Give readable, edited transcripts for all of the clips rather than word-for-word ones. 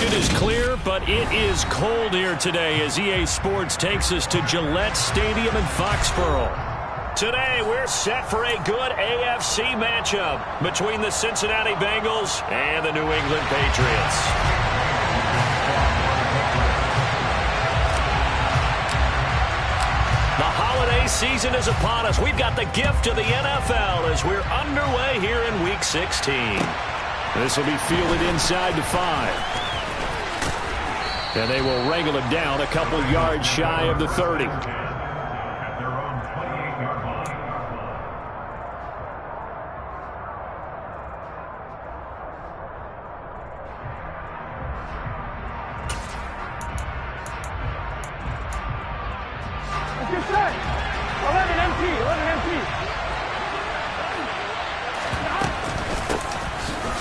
It is clear, but it is cold here today as EA Sports takes us to Gillette Stadium in Foxborough. Today, we're set for a good AFC matchup between the Cincinnati Bengals and the New England Patriots. The holiday season is upon us. We've got the gift of the NFL as we're underway here in Week 16. This will be fielded inside the 5. And they will wrangle it down a couple yards shy of the 30.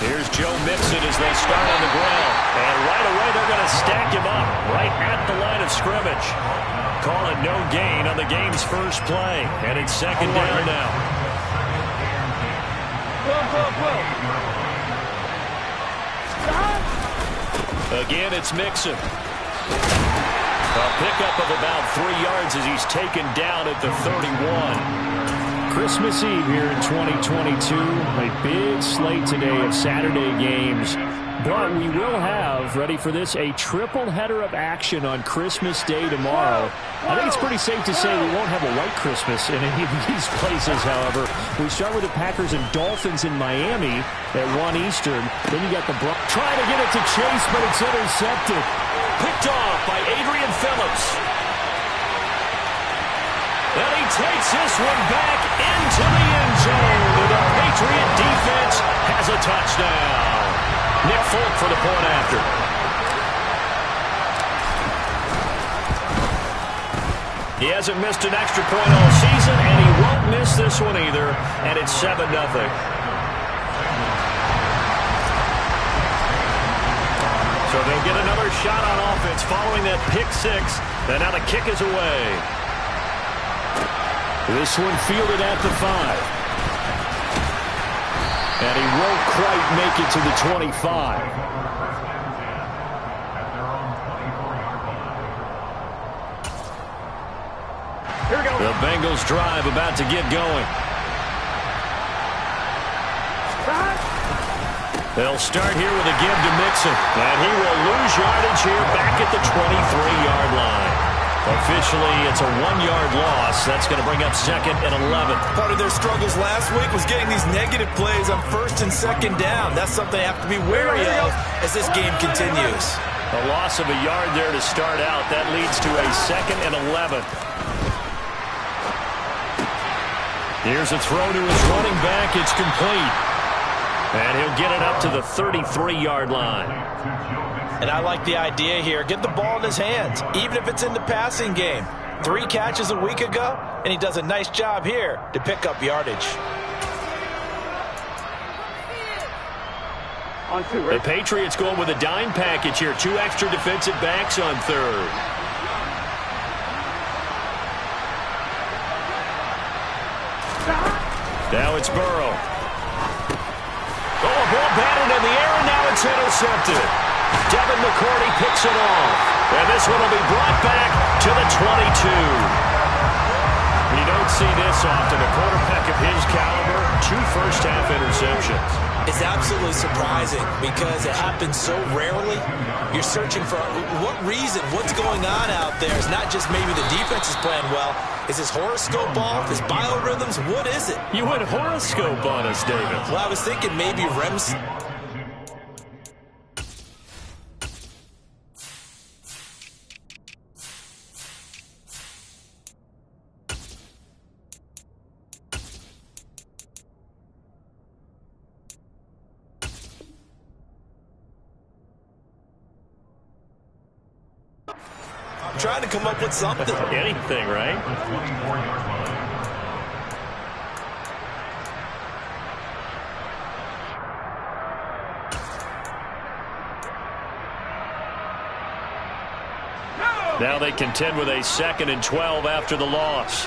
Here's Joe Mixon as they start on the ground. And right away they're going to stack him up right at the line of scrimmage. Call it no gain on the game's first play. And it's second down now. Again, it's Mixon. A pickup of about 3 yards as he's taken down at the 31. Christmas Eve here in 2022. A big slate today of Saturday games. But we will have, ready for this, a triple header of action on Christmas Day tomorrow. I think it's pretty safe to say we won't have a white Christmas in any of these places, however. We start with the Packers and Dolphins in Miami at 1 Eastern. Then you got the trying to get it to Chase, but it's intercepted. Picked off by Adrian Phillips. And he takes this one back into the end zone. The Patriot defense has a touchdown. Nick Folk for the point after. He hasn't missed an extra point all season, and he won't miss this one either. And it's 7-0. So they'll get another shot on offense following that pick 6. And now the kick is away. This one fielded at the 5. And he won't quite make it to the 25. Here we go. The Bengals drive about to get going. They'll start here with a give to Mixon. And he will lose yardage here back at the 23-yard line. Officially, it's a 1-yard loss. That's going to bring up second and 11. Part of their struggles last week was getting these negative plays on first and second down. That's something they have to be wary of as this game continues. A loss of a yard there to start out. That leads to a second and 11. Here's a throw to his running back. It's complete. And he'll get it up to the 33-yard line. And I like the idea here. Get the ball in his hands, even if it's in the passing game. 3 catches a week ago, and he does a nice job here to pick up yardage. The Patriots going with a dime package here. 2 extra defensive backs on third. Now it's Burrow. Oh, a ball batted in the air, and now it's intercepted. Devin McCourty picks it off. And this one will be brought back to the 22. You don't see this often. A quarterback of his caliber, 2 first-half interceptions. It's absolutely surprising because it happens so rarely. You're searching for what reason, what's going on out there. It's not just maybe the defense is playing well. Is his horoscope off? His biorhythms? What is it? You went horoscope on us, David. Well, I was thinking maybe REM's. Trying to come up with something. Anything, right? Now they contend with a 2nd and 12 after the loss.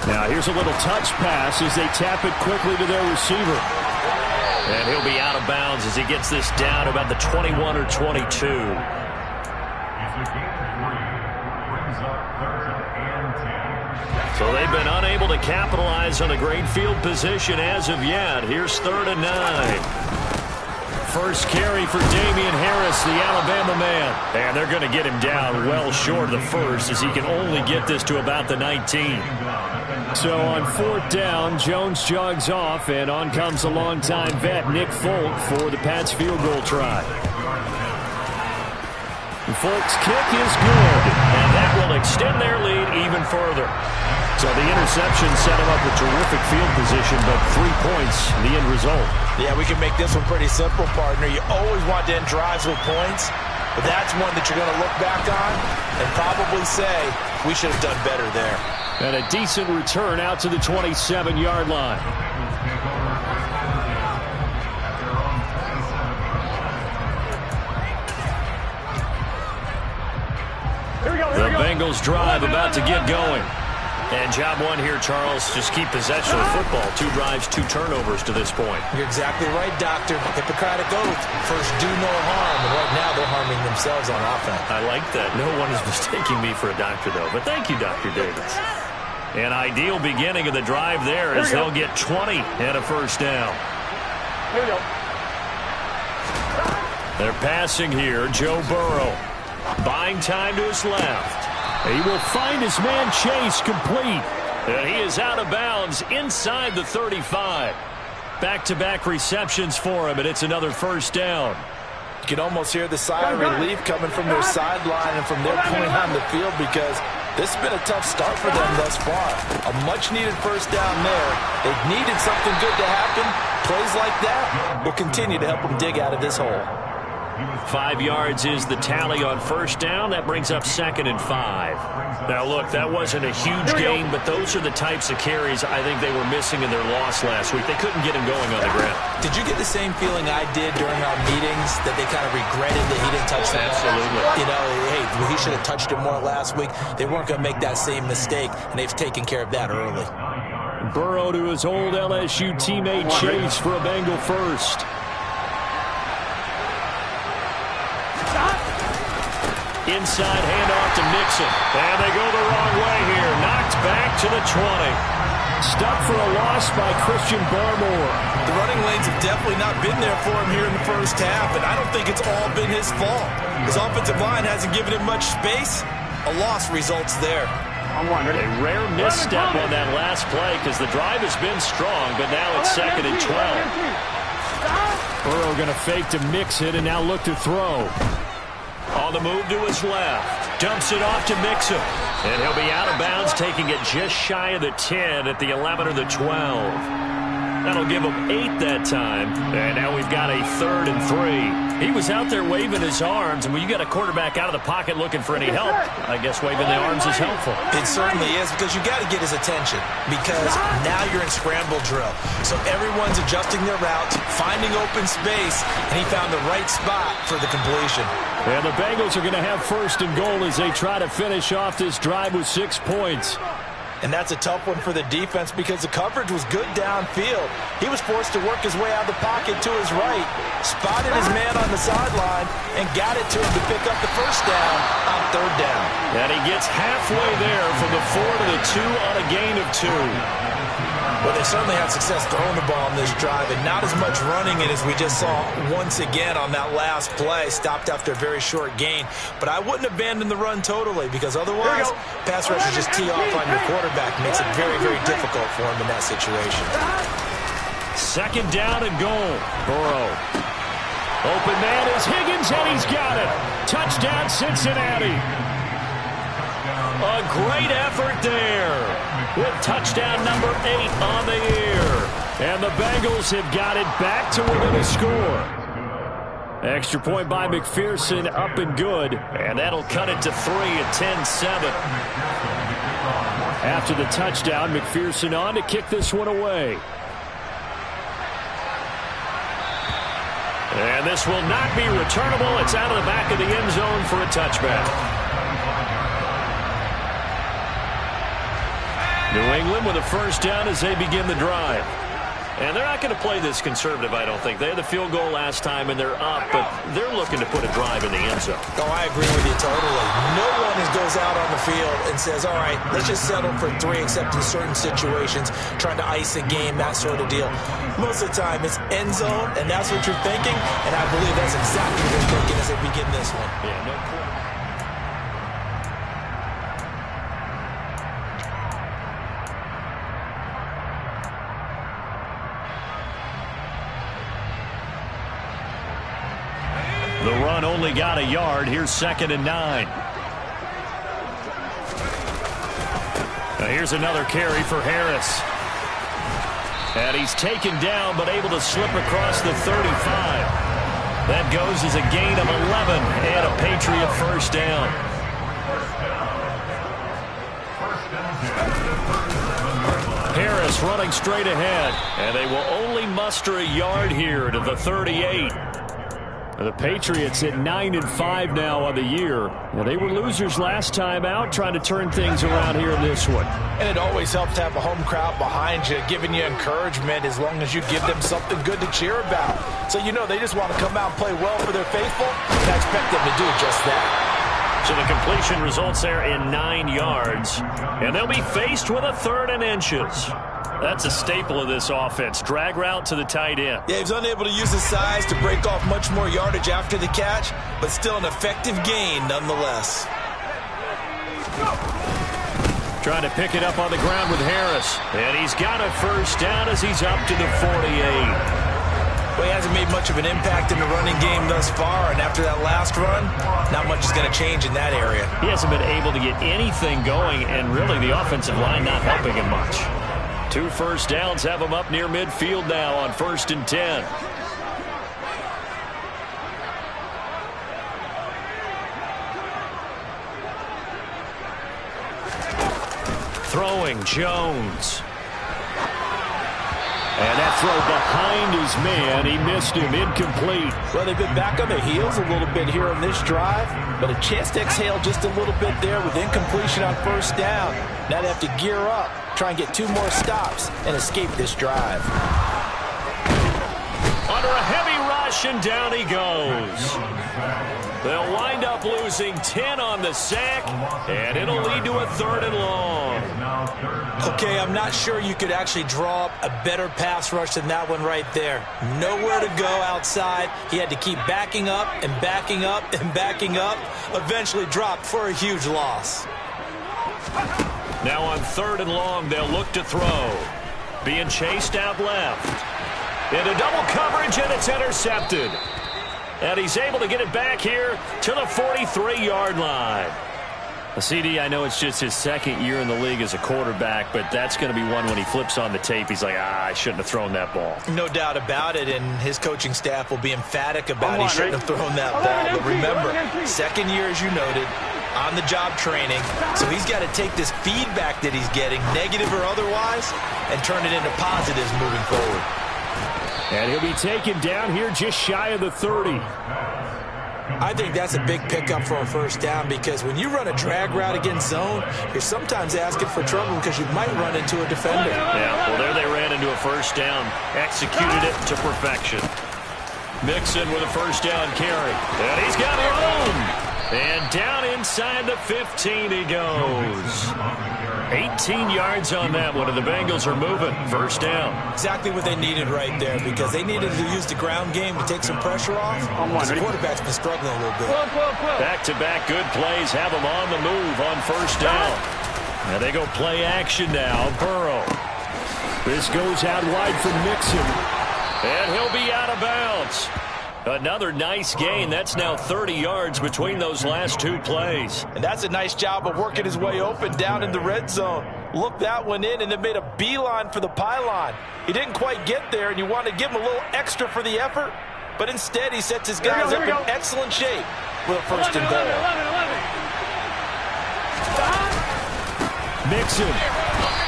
Now here's a little touch pass as they tap it quickly to their receiver. And he'll be out of bounds as he gets this down about the 21 or 22. So they've been unable to capitalize on a great field position as of yet. Here's 3rd and 9. First carry for Damian Harris, the Alabama man. And they're going to get him down well short of the first as he can only get this to about the 19. So on 4th down, Jones jogs off, and on comes a longtime vet, Nick Folk, for the Pats field goal try. Folk's kick is good, and that will extend their lead even further. So the interception set him up with terrific field position, but 3 points, the end result. Yeah, we can make this one pretty simple, partner. You always want to end drives with points, but that's one that you're going to look back on and probably say, we should have done better there. And a decent return out to the 27-yard line. The Bengals drive about to get going. And job one here, Charles, just keep possession of football. 2 drives, 2 turnovers to this point. You're exactly right, Doctor. Hippocratic oath. First, do no harm. And right now, they're harming themselves on offense. I like that. No one is mistaking me for a doctor, though. But thank you, Dr. Davis. An ideal beginning of the drive there as they'll get 20 and a first down. Here we go. They're passing here. Joe Burrow buying time to his left. He will find his man Chase complete. And he is out of bounds inside the 35. Back-to-back receptions for him, and it's another first down. You can almost hear the sigh of relief coming from their sideline and from their point on the field because this has been a tough start for them thus far. A much-needed first down there. They've needed something good to happen. Plays like that will continue to help them dig out of this hole. 5 yards is the tally on first down. That brings up 2nd and 5. Now, look, that wasn't a huge gain, but those are the types of carries I think they were missing in their loss last week. They couldn't get him going on the ground. Did you get the same feeling I did during our meetings, that they kind of regretted that he didn't touch the ball? Absolutely. You know, hey, he should have touched it more last week. They weren't going to make that same mistake, and they've taken care of that early. Burrow to his old LSU teammate Chase for a Bengal first. Inside handoff to Mixon. And they go the wrong way here. Knocked back to the 20. Stuck for a loss by Christian Barmore. The running lanes have definitely not been there for him here in the first half, and I don't think it's all been his fault. His offensive line hasn't given him much space. A loss results there. A rare misstep on that last play because the drive has been strong, but now it's 2nd and 12. Burrow going to fake to Mixon and now look to throw. On the move to his left. Dumps it off to Mixon. And he'll be out of bounds, taking it just shy of the 10 at the 11 or the 12. That'll give him 8 that time. And now we've got a 3rd and 3. He was out there waving his arms, and when you got a quarterback out of the pocket looking for any help, I guess waving the arms is helpful. It certainly is, because you got to get his attention, because now you're in scramble drill. So everyone's adjusting their routes, finding open space, and he found the right spot for the completion. And the Bengals are going to have 1st and goal as they try to finish off this drive with 6 points. And that's a tough one for the defense because the coverage was good downfield. He was forced to work his way out of the pocket to his right, spotted his man on the sideline, and got it to him to pick up the first down on 3rd down. And he gets halfway there from the 4 to the 2 on a gain of 2. Well, they certainly had success throwing the ball on this drive, and not as much running it as we just saw once again on that last play. Stopped after a very short gain. But I wouldn't abandon the run totally, because otherwise, pass rushers just tee off on your quarterback. Makes it very, very difficult for him in that situation. 2nd down and goal. Burrow. Open man is Higgins, and he's got it. Touchdown, Cincinnati. A great effort there with touchdown number 8 on the year. And the Bengals have got it back to within a score. Extra point by McPherson, up and good. And that'll cut it to 3 at 10-7. After the touchdown, McPherson on to kick this one away. And this will not be returnable. It's out of the back of the end zone for a touchback. New England with a first down as they begin the drive. And they're not going to play this conservative, I don't think. They had the field goal last time, and they're up, but they're looking to put a drive in the end zone. Oh, I agree with you totally. No one goes out on the field and says, all right, let's just settle for 3, except in certain situations, trying to ice a game, that sort of deal. Most of the time, it's end zone, and that's what you're thinking, and I believe that's exactly what they're thinking as they begin this one. Yeah, no point. The run only got a yard. Here's 2nd and 9. Now here's another carry for Harris. And he's taken down, but able to slip across the 35. That goes as a gain of 11 and a Patriot first down. Harris running straight ahead, and they will only muster a yard here to the 38. The Patriots at 9-5 now on the year. Well, they were losers last time out, trying to turn things around here in this one. And it always helps to have a home crowd behind you, giving you encouragement as long as you give them something good to cheer about. So you know they just want to come out and play well for their faithful, and I expect them to do just that. So the completion results there in 9 yards, and they'll be faced with a 3rd and inches. That's a staple of this offense. Drag route to the tight end. Yeah, he's unable to use his size to break off much more yardage after the catch, but still an effective gain nonetheless. Trying to pick it up on the ground with Harris. And he's got a first down as he's up to the 48. Well, he hasn't made much of an impact in the running game thus far, and after that last run, not much is going to change in that area. He hasn't been able to get anything going, and really the offensive line not helping him much. 2 first downs have him up near midfield now on 1st and 10. Throwing Jones. And that throw behind his man. He missed him. Incomplete. Well, they've been back on their heels a little bit here on this drive, but a chance to exhale just a little bit there with incompletion on 1st down. Now they have to gear up, try and get 2 more stops, and escape this drive. Under a heavy rush, and down he goes. They'll wind up losing 10 on the sack, and it'll lead to a 3rd and long. Okay, I'm not sure you could actually draw up a better pass rush than that one right there. Nowhere to go outside. He had to keep backing up and backing up and backing up. Eventually dropped for a huge loss. Now on 3rd and long, they'll look to throw. Being chased out left. Into double coverage, and it's intercepted. And he's able to get it back here to the 43-yard line. CD, I know it's just his 2nd year in the league as a quarterback, but that's going to be one when he flips on the tape. He's like, I shouldn't have thrown that ball. No doubt about it, and his coaching staff will be emphatic about he shouldn't have thrown that ball. But remember, 2nd year, as you noted, on-the-job training. So he's got to take this feedback that he's getting, negative or otherwise, and turn it into positives moving forward. And he'll be taken down here just shy of the 30. I think that's a big pickup for a 1st down, because when you run a drag route against zone, you're sometimes asking for trouble because you might run into a defender. Yeah, well, there they ran into a 1st down. Executed it to perfection. Mixon with a 1st down carry. And he's got room. And down inside the 15 he goes. 18 yards on that one, and the Bengals are moving. 1st down. Exactly what they needed right there, because they needed to use the ground game to take some pressure off. The quarterback's been struggling a little bit. Back-to-back good plays have him on the move on 1st down. And they go play action now. Burrow. This goes out wide from Mixon. And he'll be out of bounds. Another nice gain. That's now 30 yards between those last 2 plays. And that's a nice job of working his way open down in the red zone. Looked that one in and then made a beeline for the pylon. He didn't quite get there, and you want to give him a little extra for the effort, but instead he sets his guys up in excellent shape with a 1st and goal. Mixon.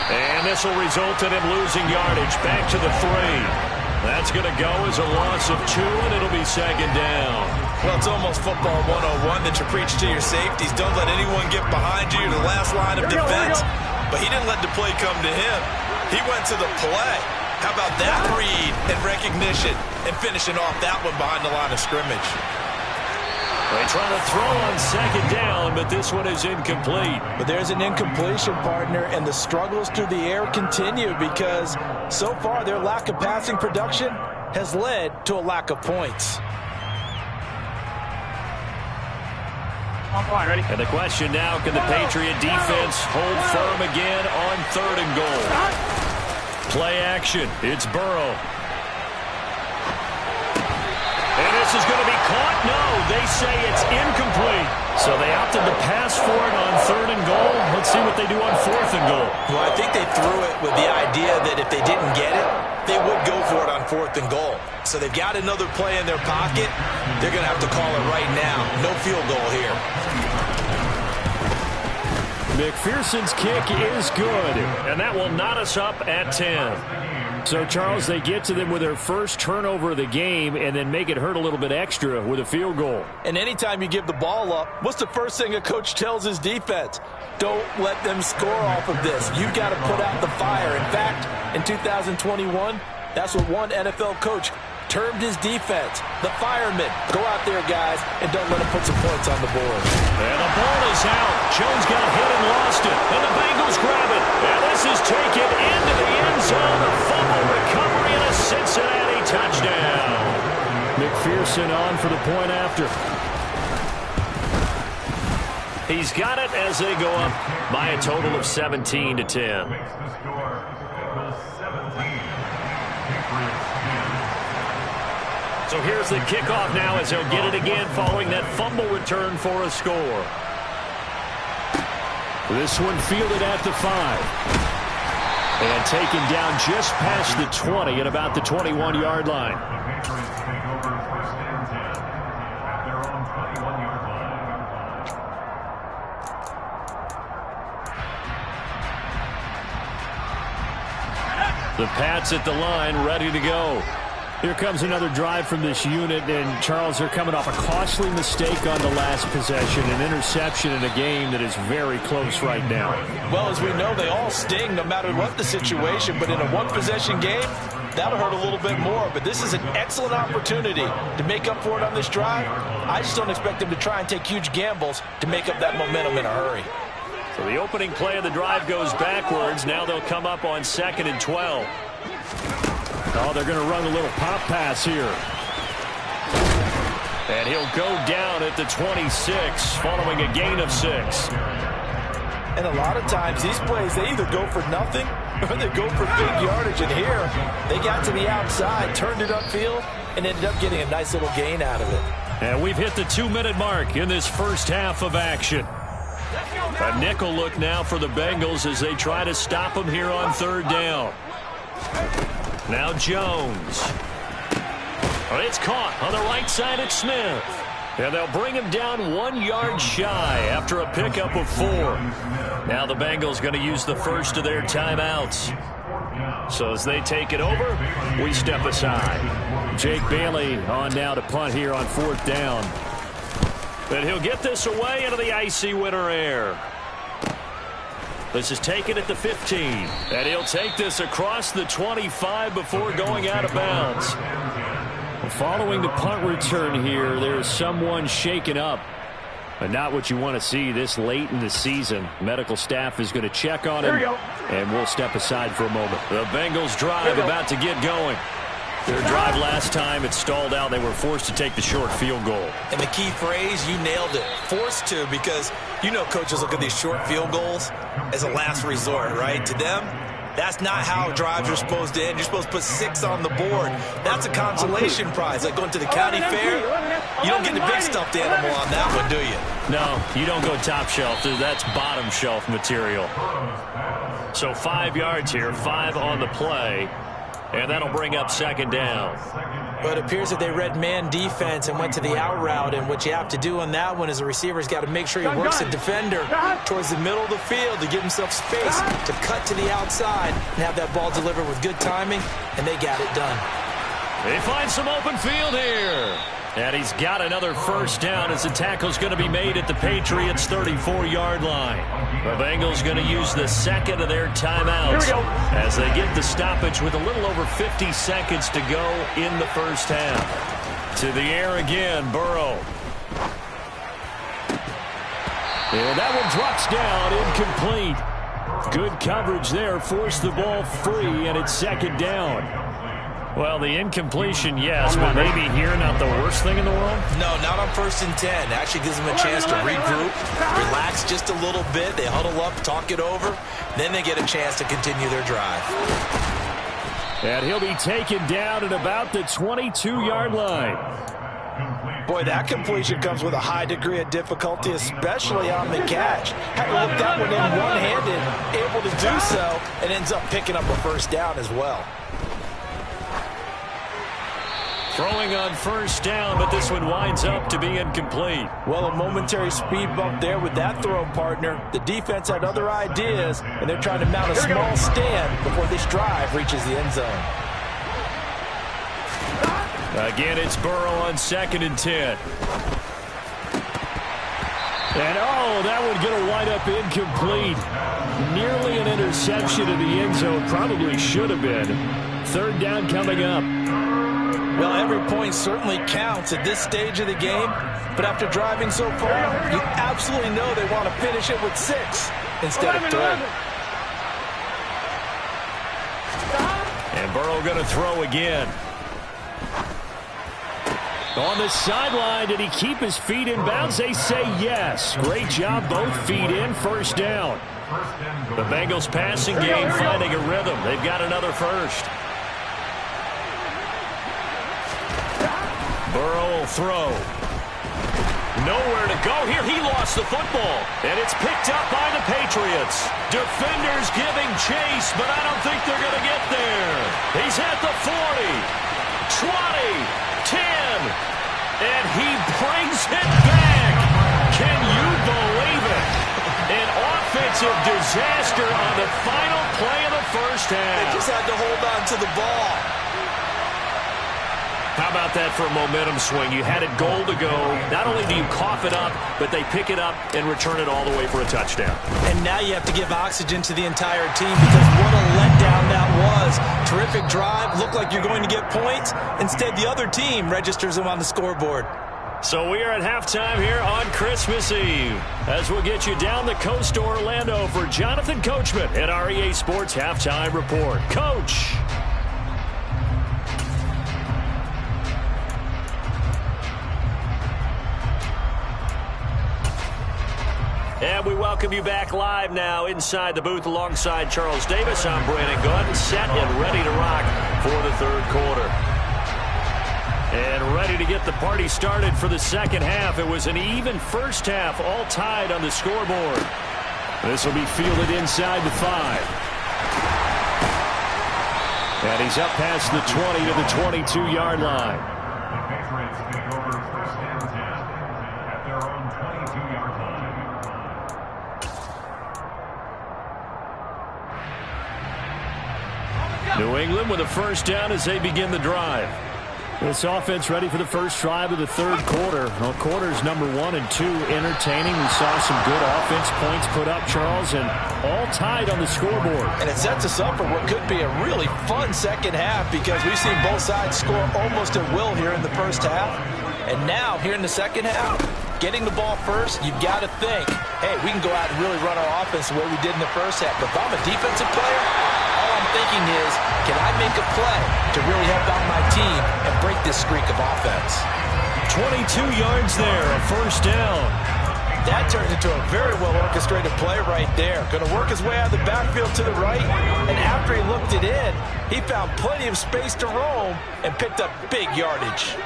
And this will result in him losing yardage. Back to the 3. That's going to go as a loss of 2, and it'll be 2nd down. Well, it's almost football 101 that you preach to your safeties. Don't let anyone get behind you, the last line of defense. But he didn't let the play come to him. He went to the play. How about that read and recognition and finishing off that one behind the line of scrimmage? They try to throw on second down, but this one is incomplete. But there's an incompletion, partner, and the struggles through the air continue because so far their lack of passing production has led to a lack of points. Ready? And the question now, can the Patriot defense hold firm again on 3rd and goal? Play action. It's Burrow. And this is going to be caught. No, they say it's incomplete. So they opted to pass for it on 3rd and goal. Let's see what they do on 4th and goal. Well, I think they threw it with the idea that if they didn't get it, they would go for it on 4th and goal. So they've got another play in their pocket. They're going to have to call it right now. No field goal here. McPherson's kick is good, and that will knot us up at 10. So, Charles, they get to them with their first turnover of the game and then make it hurt a little bit extra with a field goal. And anytime you give the ball up, what's the first thing a coach tells his defense? Don't let them score off of this. You've got to put out the fire. In fact, in 2021, that's what one NFL coach termed his defense, the firemen. Go out there, guys, and don't let them put some points on the board. And the ball is out. Jones got hit and lost it. And the Bengals grab it. And this is taken into the end zone. A fumble recovery and a Cincinnati touchdown. McPherson on for the point after. He's got it as they go up by a total of 17-10. So here's the kickoff now as they'll get it again following that fumble return for a score. This one fielded at the 5. And taken down just past the 20 at about the 21-yard line. The Pats at the line, ready to go. Here comes another drive from this unit, and Charles, they're coming off a costly mistake on the last possession, an interception in a game that is very close right now. Well, as we know, they all sting no matter what the situation, but in a one-possession game, that'll hurt a little bit more. But this is an excellent opportunity to make up for it on this drive. I just don't expect them to try and take huge gambles to make up that momentum in a hurry. So the opening play of the drive goes backwards. Now they'll come up on 2nd and 12. Oh, they're going to run a little pop pass here. And he'll go down at the 26 following a gain of 6. And a lot of times these plays, they either go for nothing or they go for big yardage. And here, they got to the outside, turned it upfield, and ended up getting a nice little gain out of it. And we've hit the 2-minute mark in this first half of action. A nickel look now for the Bengals as they try to stop them here on 3rd down. Now Jones. It's caught on the right side at Smith. And they'll bring him down 1 yard shy after a pickup of 4. Now the Bengals going to use the first of their timeouts. So as they take it over, we step aside. Jake Bailey on now to punt here on 4th down. And he'll get this away into the icy winter air. This is taken at the 15. And he'll take this across the 25 before going out of bounds. Following the punt return here, there's someone shaken up. But not what you want to see this late in the season. Medical staff is going to check on him. And we'll step aside for a moment. The Bengals drive about to get going. Their drive last time, it stalled out. They were forced to take the short field goal. And the key phrase, you nailed it. Forced to, because you know coaches look at these short field goals as a last resort, right? To them, that's not how drives are supposed to end. You're supposed to put 6 on the board. That's a consolation prize. Like going to the county fair, you don't get the big stuffed animal on that one, do you? No, you don't go top shelf. That's bottom shelf material. So 5 yards here, 5 on the play. And that'll bring up 2nd down. But it appears that they read man defense and went to the out route. And what you have to do on that one is the receiver's got to make sure he works the defender towards the middle of the field to give himself space to cut to the outside and have that ball delivered with good timing. And they got it done. They find some open field here. And he's got another first down as the tackle's going to be made at the Patriots' 34-yard line. The Bengals going to use the second of their timeouts as they get the stoppage with a little over 50 seconds to go in the first half. To the air again, Burrow. And that one drops down, incomplete. Good coverage there, forced the ball free, and it's second down. Well, the incompletion, yes, but maybe here not the worst thing in the world? No, not on 1st and 10. Actually gives them a chance to regroup, relax just a little bit. They huddle up, talk it over. Then they get a chance to continue their drive. And he'll be taken down at about the 22-yard line. Boy, that completion comes with a high degree of difficulty, especially on the catch. Had to look that one in one-handed, able to do so, and ends up picking up a first down as well. Throwing on first down, but this one winds up to be incomplete. Well, a momentary speed bump there with that throw, partner. The defense had other ideas, and they're trying to mount a small stand before this drive reaches the end zone. Again, it's Burrow on 2nd and 10. And, oh, that one's going to wind up incomplete. Nearly an interception in the end zone. Probably should have been. 3rd down coming up. Well, every point certainly counts at this stage of the game, but after driving so far, you absolutely know they want to finish it with 6 instead of 3. And Burrow going to throw again. On the sideline, did he keep his feet in bounds? They say yes. Great job, both feet in, first down. The Bengals passing game finding a rhythm. They've got another first. Burrow will throw. Nowhere to go here. He lost the football. And it's picked up by the Patriots. Defenders giving chase, but I don't think they're going to get there. He's at the 40, 20, 10, and he brings it back. Can you believe it? An offensive disaster on the final play of the first half. They just had to hold on to the ball. How about that for a momentum swing? You had it goal to go. Not only do you cough it up, but they pick it up and return it all the way for a touchdown. And now you have to give oxygen to the entire team because what a letdown that was. Terrific drive. Looked like you're going to get points. Instead, the other team registers them on the scoreboard. So we are at halftime here on Christmas Eve as we'll get you down the coast to Orlando for Jonathan Coachman at our EA Sports Halftime Report. Coach. And we welcome you back live now inside the booth alongside Charles Davis. I'm Brandon Gunn, set and ready to rock for the 3rd quarter. And ready to get the party started for the second half. It was an even first half, all tied on the scoreboard. This will be fielded inside the 5. And he's up past the 20 to the 22-yard line. New England with a first down as they begin the drive. This offense ready for the first drive of the 3rd quarter. Well, quarters number 1 and 2 entertaining. We saw some good offense points put up, Charles, and all tied on the scoreboard. And it sets us up for what could be a really fun second half because we've seen both sides score almost at will here in the first half. And now, here in the second half, getting the ball first, you've got to think, hey, we can go out and really run our offense the way we did in the first half. But if I'm a defensive player, all I'm thinking is, can I make a play to really help out my team and break this streak of offense? 22 yards there, a first down. That turns into a very well-orchestrated play right there. Going to work his way out of the backfield to the right, and after he looked it in, he found plenty of space to roam and picked up big yardage.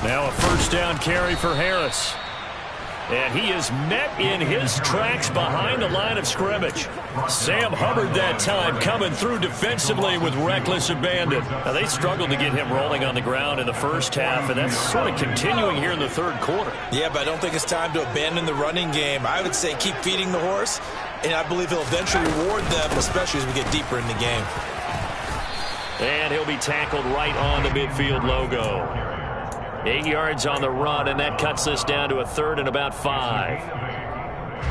Now a first down carry for Harris. And he is met in his tracks behind the line of scrimmage. Sam Hubbard that time coming through defensively with reckless abandon. Now they struggled to get him rolling on the ground in the first half, and that's sort of continuing here in the 3rd quarter. Yeah, but I don't think it's time to abandon the running game. I would say keep feeding the horse, and I believe he'll eventually reward them, especially as we get deeper in the game. And he'll be tackled right on the midfield logo. 8 yards on the run, and that cuts us down to a third and about 5.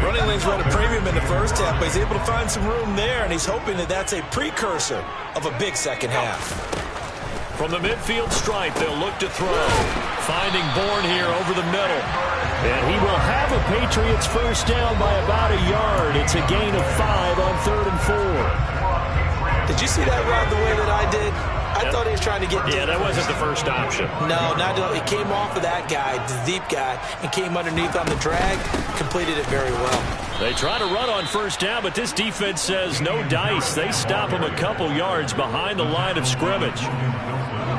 Running lanes run a premium in the first half, but he's able to find some room there, and he's hoping that that's a precursor of a big second half. From the midfield stripe, they'll look to throw. Finding Bourne here over the middle. And he will have a Patriots first down by about a yard. It's a gain of 5 on 3rd and 4. Did you see that route the way that I did? I thought he was trying to get deep. Yeah, that wasn't the first option. No, it came off of that guy, the deep guy, and came underneath on the drag, completed it very well. They try to run on first down, but this defense says no dice. They stop him a couple yards behind the line of scrimmage.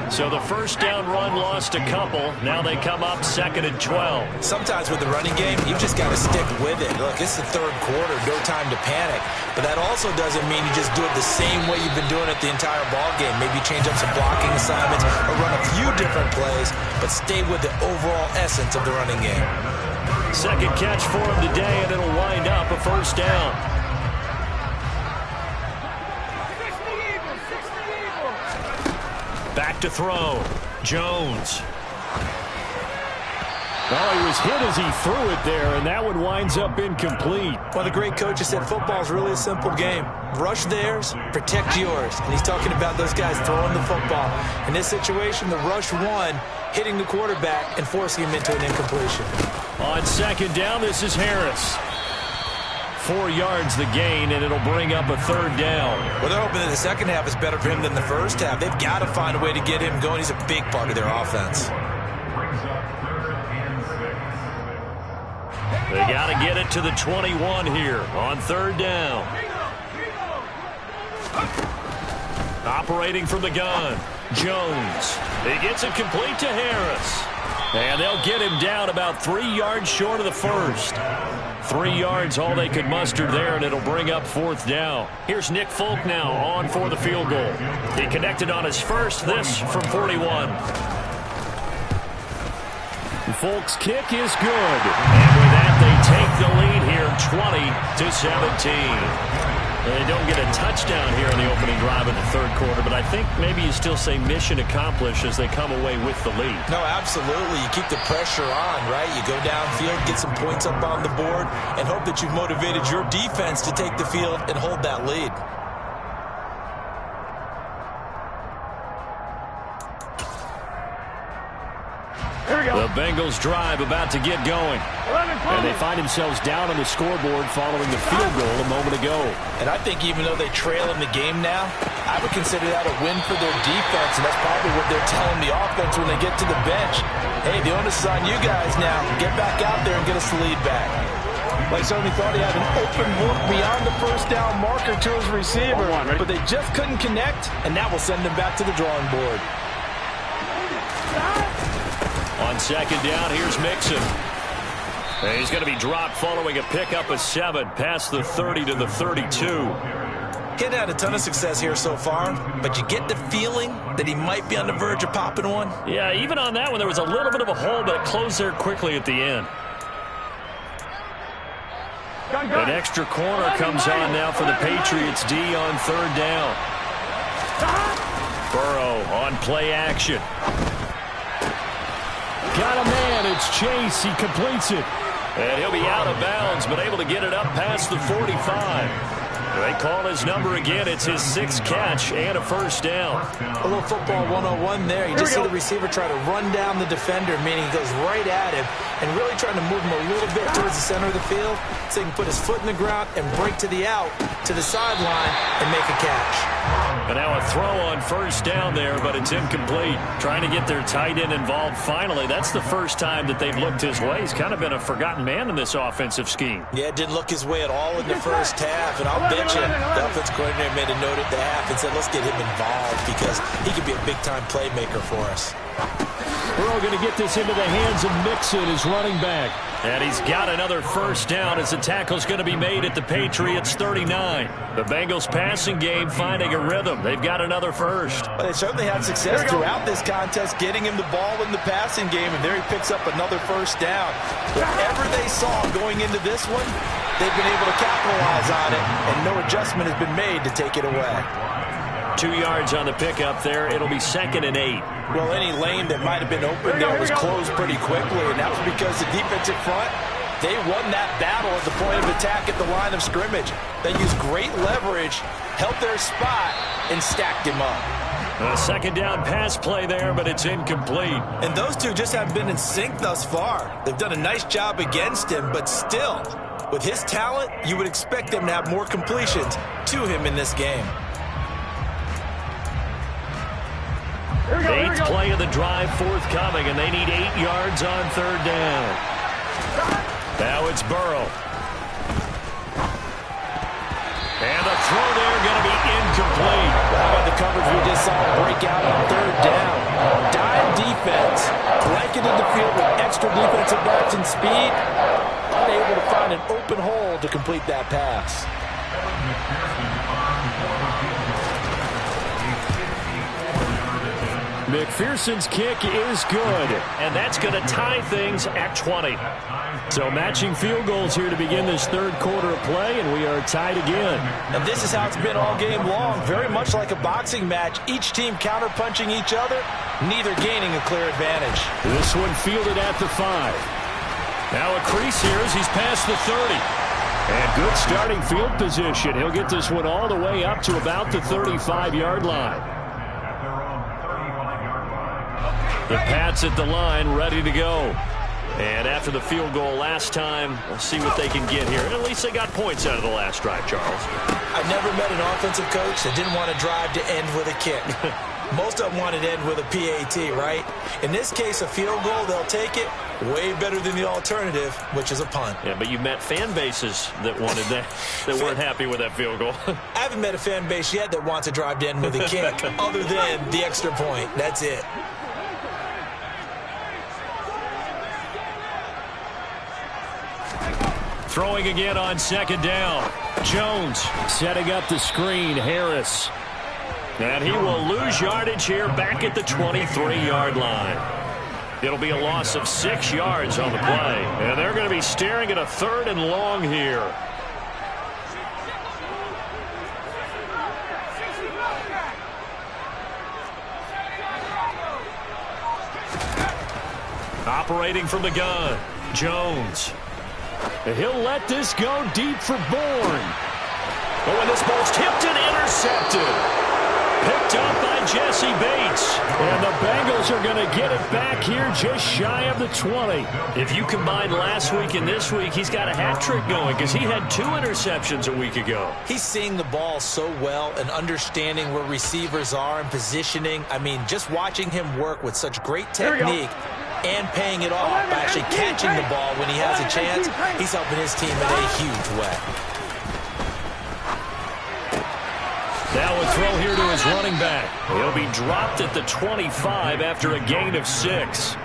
So the first down run lost a couple. Now they come up 2nd and 12. Sometimes with the running game, you've just got to stick with it. Look, it's the third quarter, no time to panic. But that also doesn't mean you just do it the same way you've been doing it the entire ball game. Maybe change up some blocking assignments or run a few different plays, but stay with the overall essence of the running game. Second catch for him today, and it'll wind up a first down. Back to throw. Jones. Oh, he was hit as he threw it there, and that one winds up incomplete. Well, the great coach has said football is really a simple game. Rush theirs, protect yours. And he's talking about those guys throwing the football. In this situation, the rush won, hitting the quarterback and forcing him into an incompletion. On second down, this is Harris. 4 yards the gain, and it'll bring up a third down. Well, they're hoping that the second half is better for him than the first half. They've got to find a way to get him going. He's a big part of their offense. They got to get it to the 21 here on third down. Operating from the gun, Jones. He gets it complete to Harris. And they'll get him down about 3 yards short of the first. 3 yards all they could muster there, and it'll bring up fourth down. Here's Nick Folk now on for the field goal. He connected on his first, this from 41. Folk's kick is good. And with that, they take the lead here 20-17. They don't get a touchdown here in the opening drive in the third quarter, but I think maybe you still say mission accomplished as they come away with the lead. No, absolutely. You keep the pressure on, right? You go downfield, get some points up on the board, and hope that you've motivated your defense to take the field and hold that lead. The Bengals drive about to get going. And they find themselves down on the scoreboard following the field goal a moment ago. And I think even though they trail in the game now, I would consider that a win for their defense, and that's probably what they're telling the offense when they get to the bench. Hey, the onus is on you guys now. Get back out there and get us the lead back. Like certainly thought he had an open look beyond the first down marker to his receiver, but they just couldn't connect, and that will send them back to the drawing board. On second down, here's Mixon. And he's going to be dropped following a pickup of 7 past the 30 to the 32. He's had a ton of success here so far, but you get the feeling that he might be on the verge of popping one. Yeah, even on that one, there was a little bit of a hole, but it closed there quickly at the end. An extra corner comes on now for the Patriots D on third down. Burrow on play action. Got a man, it's Chase, he completes it. And he'll be out of bounds, but able to get it up past the 45. They call his number again. It's his 6th catch and a first down. A little football 101 there. You just see the receiver try to run down the defender, meaning he goes right at him and really trying to move him a little bit towards the center of the field so he can put his foot in the ground and break to the out, to the sideline, and make a catch. And now a throw on first down there, but it's incomplete. Trying to get their tight end involved finally. That's the first time that they've looked his way. He's kind of been a forgotten man in this offensive scheme. Yeah, it didn't look his way at all in the first half, and I'll bet you the offensive coordinator made a note at the half and said, let's get him involved because he could be a big-time playmaker for us. Burrow going to get this into the hands of Mixon, his running back. And he's got another first down as the tackle's going to be made at the Patriots 39. The Bengals passing game finding a rhythm. They've got another first. Well, they certainly had success throughout this contest getting him the ball in the passing game, and there he picks up another first down. Whatever they saw going into this one, they've been able to capitalize on it, and no adjustment has been made to take it away. 2 yards on the pickup there. It'll be 2nd and 8. Well, any lane that might have been open there was closed pretty quickly, and that was because the defensive front, they won that battle at the point of attack at the line of scrimmage. They used great leverage, held their spot, and stacked him up. A 2nd down pass play there, but it's incomplete. And those two just haven't been in sync thus far. They've done a nice job against him, but still, with his talent, you would expect them to have more completions to him in this game. 8th play of the drive forthcoming, and they need 8 yards on 3rd down. Now it's Burrow. And the throw there going to be incomplete. How about the coverage we just saw break out on 3rd down? Dime defense, blanketed the field with extra defensive backs and speed, unable to find an open hole to complete that pass. McPherson's kick is good, and that's going to tie things at 20. So matching field goals here to begin this 3rd quarter of play, and we are tied again. And this is how it's been all game long, very much like a boxing match. Each team counterpunching each other, neither gaining a clear advantage. This one fielded at the 5. Now a crease here as he's past the 30. And good starting field position. He'll get this one all the way up to about the 35-yard line. The Pats at the line, ready to go. And after the field goal last time, we'll see what they can get here. And at least they got points out of the last drive, Charles. I've never met an offensive coach that didn't want to drive to end with a kick. Most of them want to end with a PAT, right? In this case, a field goal, they'll take it. Way better than the alternative, which is a punt. Yeah, but you've met fan bases that wanted that, that weren't happy with that field goal. I haven't met a fan base yet that wants to drive to end with a kick, other than the extra point. That's it. Throwing again on 2nd down. Jones setting up the screen. Harris. And he will lose yardage here back at the 23-yard line. It'll be a loss of 6 yards on the play. And they're going to be staring at a 3rd and long here. Operating from the gun. Jones. He'll let this go deep for Bourne. Oh, and this ball's tipped and intercepted. Picked up by Jesse Bates. And the Bengals are going to get it back here just shy of the 20. If you combine last week and this week, he's got a hat trick going because he had 2 interceptions a week ago. He's seeing the ball so well and understanding where receivers are and positioning. I mean, just watching him work with such great technique and paying it off by actually catching the ball when he has a chance, he's helping his team in a huge way. Now a throw here to his running back. He'll be dropped at the 25 after a gain of 6.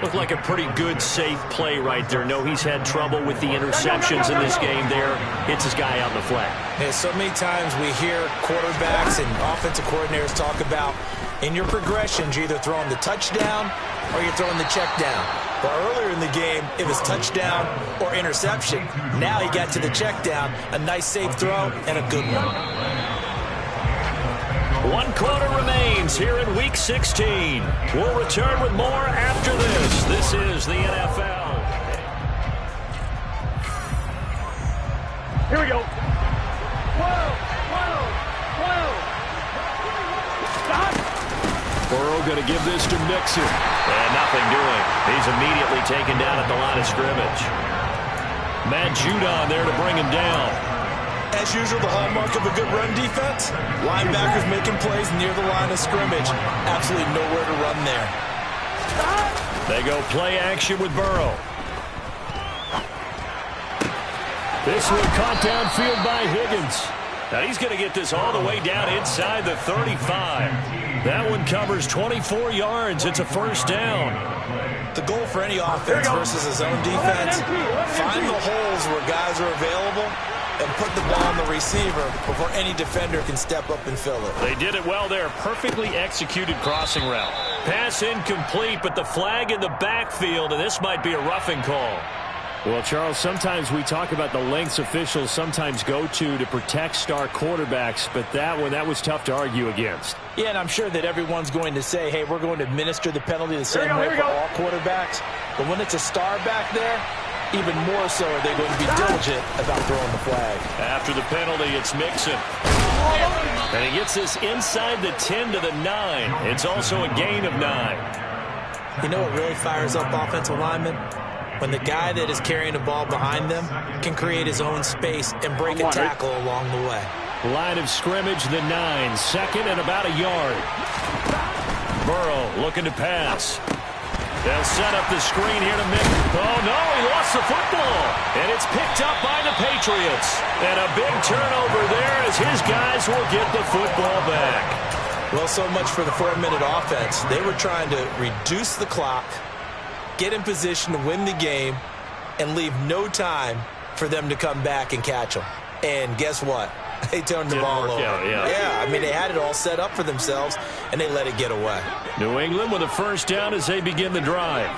Looked like a pretty good, safe play right there. No, he's had trouble with the interceptions in this game there. Hits his guy out in the flat. Yeah, so many times we hear quarterbacks and offensive coordinators talk about in your progressions, you're either throwing the touchdown or you're throwing the check down. But earlier in the game, it was touchdown or interception. Now he got to the check down, a nice safe throw, and a good one. 1 quarter remains here in Week 16. We'll return with more after this. This is the NFL. Here we go. Burrow going to give this to Mixon. And nothing doing. He's immediately taken down at the line of scrimmage. Matt Judon there to bring him down. As usual, the hallmark of a good run defense, linebackers making plays near the line of scrimmage. Absolutely nowhere to run there. They go play action with Burrow. This one caught downfield by Higgins. Now he's going to get this all the way down inside the 35. That one covers 24 yards. It's a 1st down. The goal for any offense versus his own defense, find the holes where guys are available and put the ball on the receiver before any defender can step up and fill it. They did it well there. Perfectly executed crossing route. Pass incomplete, but the flag in the backfield, and this might be a roughing call. Well, Charles, sometimes we talk about the lengths officials sometimes go to protect star quarterbacks, but that was tough to argue against. Yeah, and I'm sure that everyone's going to say, hey, we're going to administer the penalty the same way for all quarterbacks. But when it's a star back there, even more so are they going to be diligent about throwing the flag. After the penalty, it's Mixon. And he gets this inside the 10 to the 9. It's also a gain of 9. You know what really fires up offensive linemen? When the guy that is carrying the ball behind them can create his own space and break a tackle along the way. Line of scrimmage, the 9. Second and about a yard. Burrow looking to pass. They'll set up the screen here to Mick. Oh, no, he lost the football. And it's picked up by the Patriots. And a big turnover there as his guys will get the football back. Well, so much for the 4-minute offense. They were trying to reduce the clock, get in position to win the game, and leave no time for them to come back and catch them. And guess what? They turned the ball over. Yeah, I mean, they had it all set up for themselves, and they let it get away. New England with a first down as they begin the drive.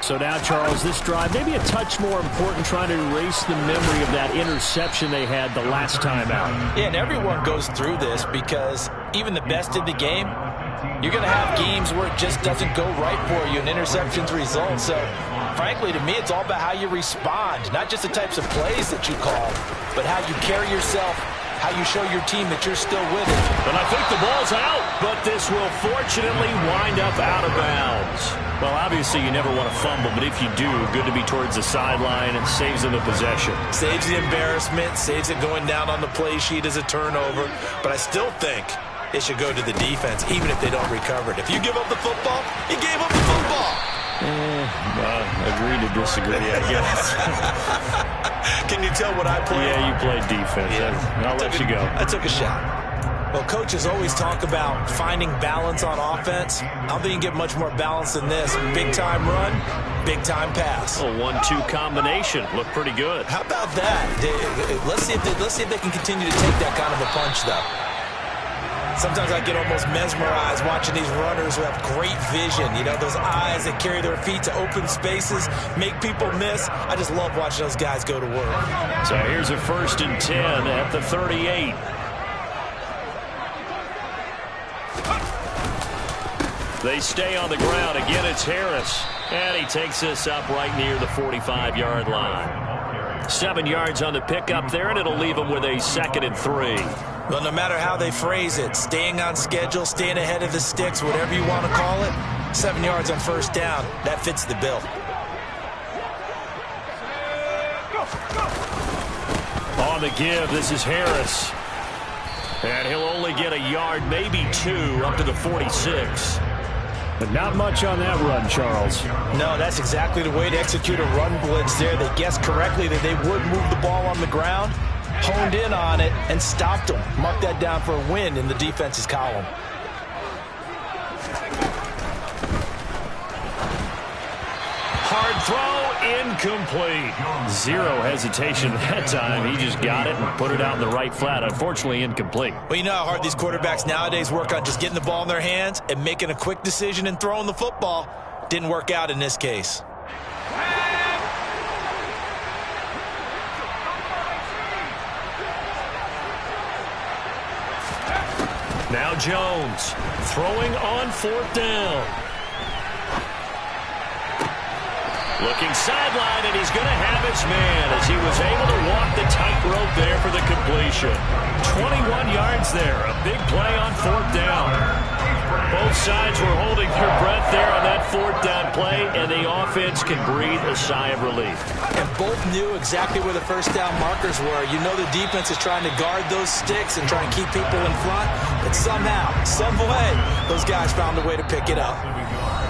So now, Charles, this drive maybe a touch more important, trying to erase the memory of that interception they had the last time out. Yeah, and everyone goes through this because even the best in the game, you're going to have games where it just doesn't go right for you, and interceptions result. So, frankly, to me, it's all about how you respond, not just the types of plays that you call, but how you carry yourself, how you show your team that you're still with it. But I think the ball's out, but this will fortunately wind up out of bounds. Well, obviously, you never want to fumble, but if you do, good to be towards the sideline. It saves them the possession. Saves the embarrassment, saves it going down on the play sheet as a turnover. But I still think it should go to the defense, even if they don't recover it. If you give up the football, you gave up the football. Agree to disagree, I guess. Can you tell what I played? Yeah, you played defense. Yeah. I'll let you go. I took a shot. Well, coaches always talk about finding balance on offense. I don't think you can get much more balance than this. Big-time run, big-time pass. A 1-2 combination. Looked pretty good. How about that? Let's see if they can continue to take that kind of a punch, though. Sometimes I get almost mesmerized watching these runners who have great vision. You know, those eyes that carry their feet to open spaces, make people miss. I just love watching those guys go to work. So here's a 1st and 10 at the 38. They stay on the ground. Again, it's Harris. And he takes this up right near the 45-yard line. 7 yards on the pickup there, and it'll leave him with a 2nd and 3. Well, no matter how they phrase it, staying on schedule, staying ahead of the sticks, whatever you want to call it, 7 yards on first down, that fits the bill. On the give, this is Harris. And he'll only get a yard, maybe 2, up to the 46. But not much on that run, Charles. No, that's exactly the way to execute a run blitz there. They guessed correctly that they would move the ball on the ground, honed in on it, and stopped them. Mark that down for a win in the defense's column. Hard throw, incomplete. Zero hesitation that time. He just got it and put it out in the right flat. Unfortunately, incomplete. Well, you know how hard these quarterbacks nowadays work on just getting the ball in their hands and making a quick decision and throwing the football. Didn't work out in this case. Now Jones throwing on 4th down. Looking sideline, and he's going to have his man as he was able to walk the tightrope there for the completion. 21 yards there, a big play on 4th down. Both sides were holding their breath there on that 4th down play, and the offense can breathe a sigh of relief. And both knew exactly where the first down markers were. You know the defense is trying to guard those sticks and try and keep people in front, but somehow, some way, those guys found a way to pick it up.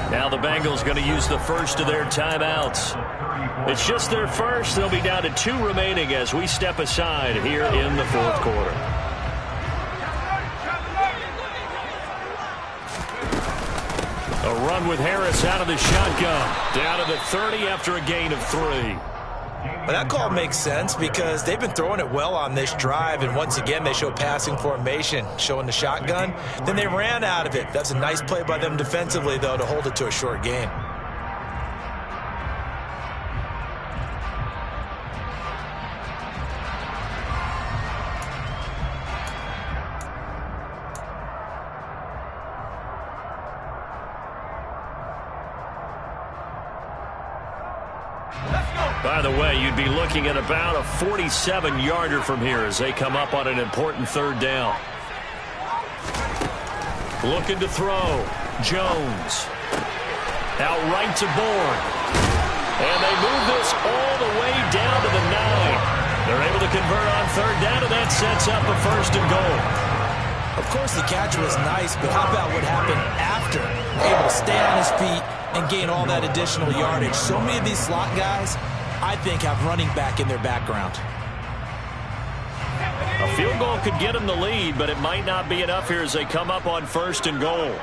Now the Bengals going to use the first of their timeouts. It's just their first. They'll be down to 2 remaining as we step aside here in the 4th quarter. A run with Harris out of the shotgun. Down to the 30 after a gain of 3. Well, that call makes sense because they've been throwing it well on this drive, and once again they show passing formation, showing the shotgun. Then they ran out of it. That's a nice play by them defensively, though, to hold it to a short gain. By the way, you'd be looking at about a 47-yarder from here as they come up on an important third down. Looking to throw. Jones. Out right to Bourne. And they move this all the way down to the 9. They're able to convert on third down, and that sets up a first and goal. Of course, the catch was nice, but how about what happened after? Able to stay on his feet and gain all that additional yardage. So many of these slot guys, I think, have running back in their background. A field goal could get them the lead, but it might not be enough here as they come up on first and goal.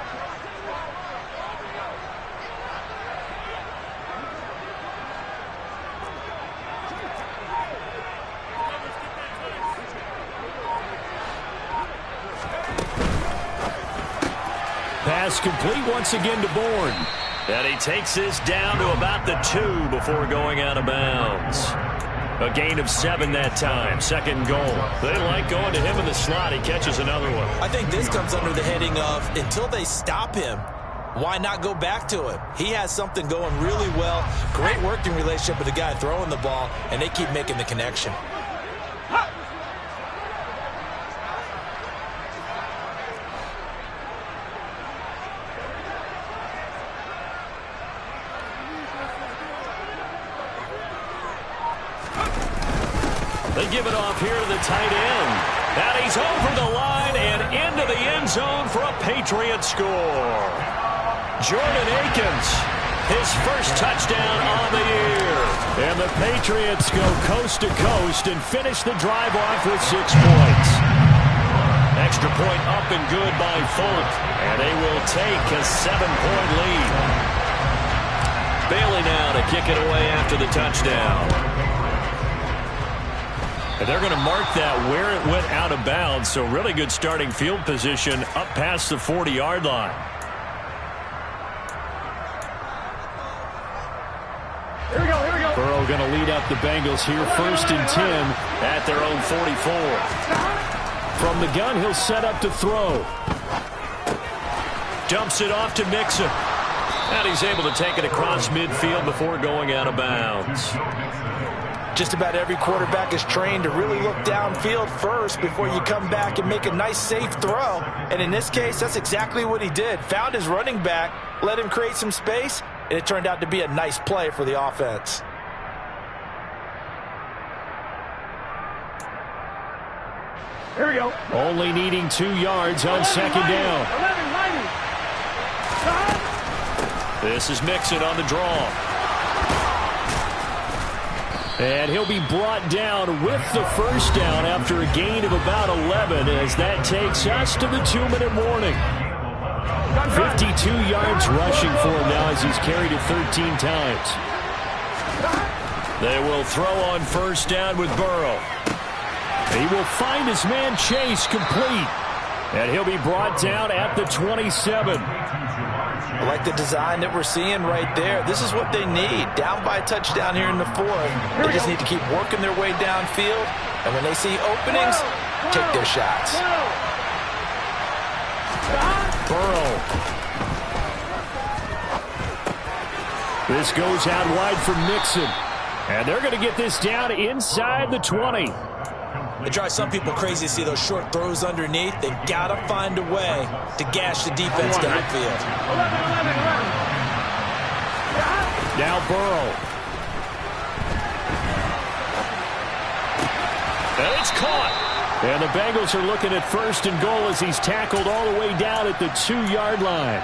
Pass complete once again to Bourne. And he takes this down to about the 2 before going out of bounds. A gain of 7 that time. Second goal. They like going to him in the slot. He catches another one. I think this comes under the heading of until they stop him, why not go back to him? He has something going really well. Great working relationship with the guy throwing the ball, and they keep making the connection. They give it off here to the tight end. And he's over the line and into the end zone for a Patriot score. Jordan Akins, his first touchdown on the year. And the Patriots go coast to coast and finish the drive off with 6 points. Extra point up and good by Folk. And they will take a 7-point lead. Bailey now to kick it away after the touchdown. And they're going to mark that where it went out of bounds, so really good starting field position up past the 40-yard line. Here we go. Burrow going to lead up the Bengals here, 1st and 10 at their own 44. From the gun, he'll set up to throw. Dumps it off to Mixon. And he's able to take it across midfield before going out of bounds. Just about every quarterback is trained to really look downfield first before you come back and make a nice, safe throw. And in this case, that's exactly what he did. Found his running back, let him create some space, and it turned out to be a nice play for the offense. Here we go. Only needing 2 yards on second down. 11. This is Mixon on the draw. And he'll be brought down with the first down after a gain of about 11 as that takes us to the 2-minute warning. 52 yards rushing for him now as he's carried it 13 times. They will throw on first down with Burrow. He will find his man Chase complete. And he'll be brought down at the 27. I like the design that we're seeing right there. This is what they need. Down by a touchdown here in the 4th. They just need to keep working their way downfield. And when they see openings, take their shots. Burrow. This goes out wide for Mixon. And they're going to get this down inside the 20. It drives some people crazy to see those short throws underneath. They've got to find a way to gash the defense downfield. Now Burrow. And it's caught. And the Bengals are looking at first and goal as he's tackled all the way down at the 2-yard line.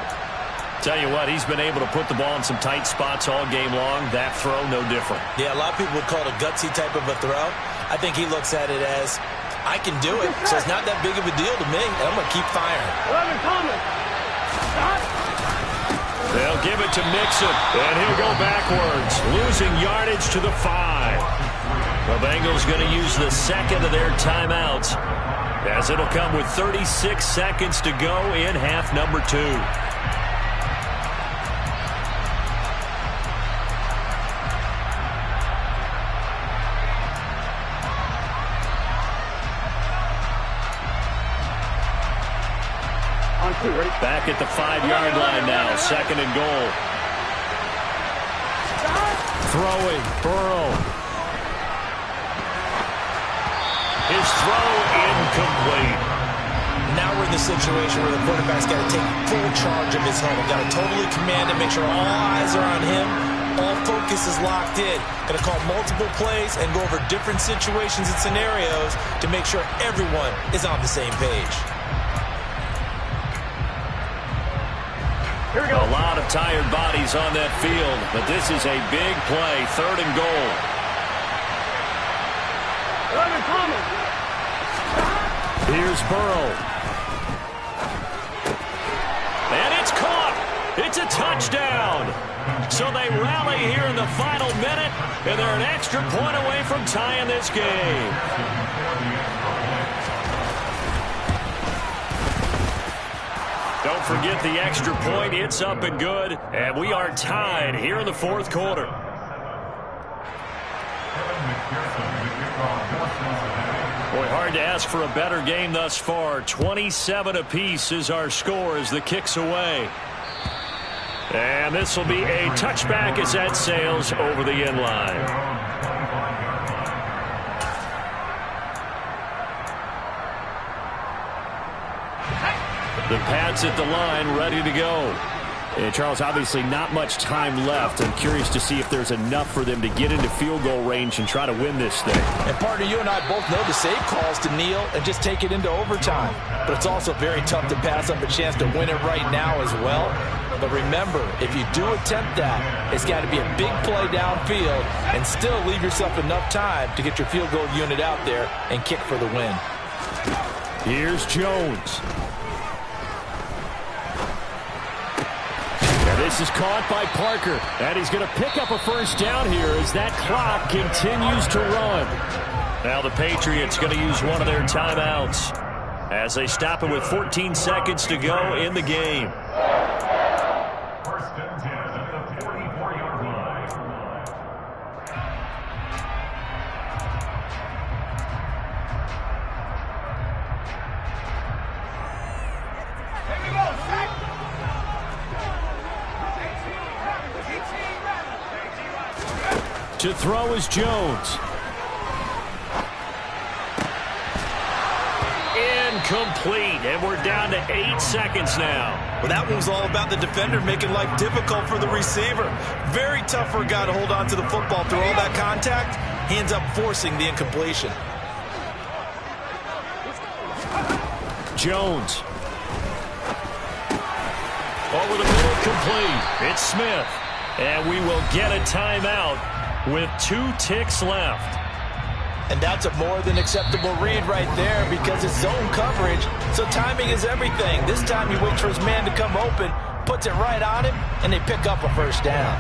Tell you what, he's been able to put the ball in some tight spots all game long. That throw, no different. Yeah, a lot of people would call it a gutsy type of a throw. I think he looks at it as, I can do it, so it's not that big of a deal to me, and I'm going to keep firing. 11, Tomlin. They'll give it to Mixon, and he'll go backwards, losing yardage to the 5. The Bengals going to use the second of their timeouts, as it'll come with 36 seconds to go in half number 2. Back at the 5-yard line now, second and goal. Throwing, Burrow. His throw incomplete. Now we're in the situation where the quarterback's got to take full charge of his home. Got to totally command it, make sure all eyes are on him. All focus is locked in. Going to call multiple plays and go over different situations and scenarios to make sure everyone is on the same page. Here we go. A lot of tired bodies on that field, but this is a big play, 3rd and goal. Here's Burrow. And it's caught. It's a touchdown. So they rally here in the final minute, and they're an extra point away from tying this game. Don't forget the extra point. It's up and good, and we are tied here in the 4th quarter. Boy, hard to ask for a better game thus far. 27 apiece is our score as the kick's away. And this will be a touchback as that sails over the end line. The Pats at the line, ready to go. And Charles, obviously not much time left. I'm curious to see if there's enough for them to get into field goal range and try to win this thing. And partner, you and I both know the save calls to kneel and just take it into overtime. But it's also very tough to pass up a chance to win it right now as well. But remember, if you do attempt that, it's got to be a big play downfield and still leave yourself enough time to get your field goal unit out there and kick for the win. Here's Jones. This is caught by Parker, and he's going to pick up a first down here as that clock continues to run. Now the Patriots going to use one of their timeouts as they stop it with 14 seconds to go in the game. First and 10 at the 44-yard line. Here we go, sack. To throw is Jones. Incomplete, and we're down to 8 seconds now. Well, that one was all about the defender making life difficult for the receiver. Very tough for a guy to hold on to the football through all that contact. He ends up forcing the incompletion. Jones. Over the middle, complete. It's Smith. And we will get a timeout with 2 ticks left. And that's a more than acceptable read right there because it's zone coverage, so timing is everything. This time he waits for his man to come open, puts it right on him, and they pick up a first down.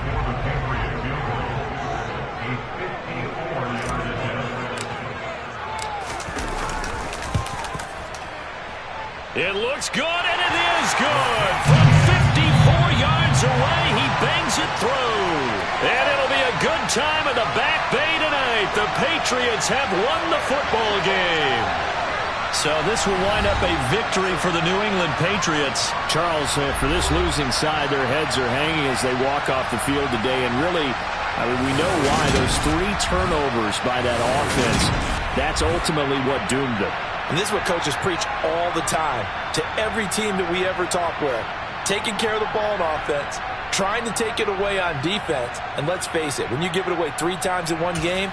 It looks good, and it is good. From 54 yards away, he bangs it through. And it'll be a good time in the Back Bay tonight. The Patriots have won the football game. So this will wind up a victory for the New England Patriots. Charles, for this losing side, their heads are hanging as they walk off the field today. And really, I mean, we know why. Those 3 turnovers by that offense, that's ultimately what doomed them. And this is what coaches preach all the time to every team that we ever talk with. Taking care of the ball on offense, trying to take it away on defense. And let's face it, when you give it away 3 times in one game,